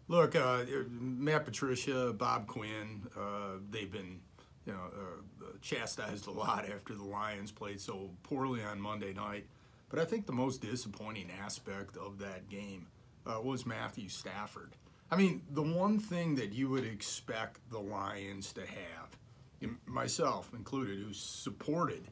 Look, Matt Patricia, Bob Quinn, they've been, chastised a lot after the Lions played so poorly on Monday night. But I think the most disappointing aspect of that game was Matthew Stafford. I mean, the one thing that you would expect the Lions to have, myself included, who supported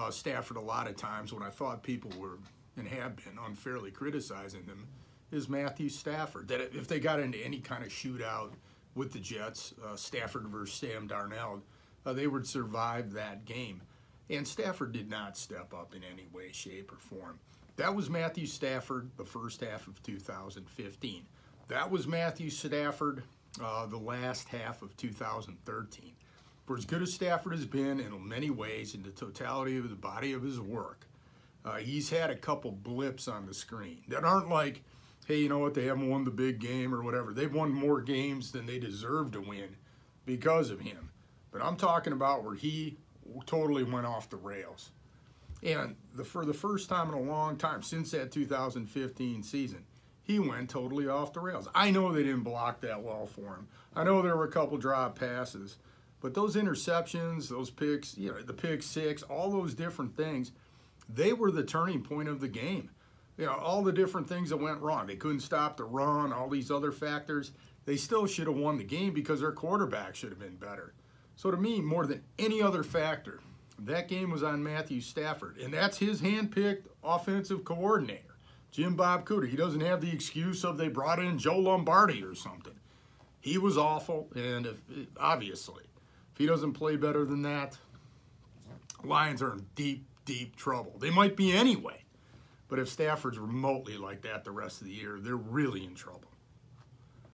Stafford a lot of times when I thought people were and have been unfairly criticizing them, is Matthew Stafford. That if they got into any kind of shootout with the Jets, Stafford versus Sam Darnold, they would survive that game. And Stafford did not step up in any way, shape, or form. That was Matthew Stafford the first half of 2015. That was Matthew Stafford the last half of 2013. For as good as Stafford has been in many ways in the totality of the body of his work, he's had a couple blips on the screen that aren't like, hey, you know what, they haven't won the big game or whatever. They've won more games than they deserve to win because of him. But I'm talking about where he totally went off the rails. And for the first time in a long time, since that 2015 season, he went totally off the rails. I know they didn't block that well for him. I know there were a couple drop passes. But those interceptions, those picks, the pick six, all those different things, they were the turning point of the game. All the different things that went wrong. They couldn't stop the run, all these other factors. They still should have won the game because their quarterback should have been better. So to me, more than any other factor, that game was on Matthew Stafford. And that's his hand-picked offensive coordinator, Jim Bob Cooter. He doesn't have the excuse of they brought in Joe Lombardi or something. He was awful, and obviously, if he doesn't play better than that, Lions are in deep, deep trouble. They might be anyway. But if Stafford's remotely like that the rest of the year, they're really in trouble.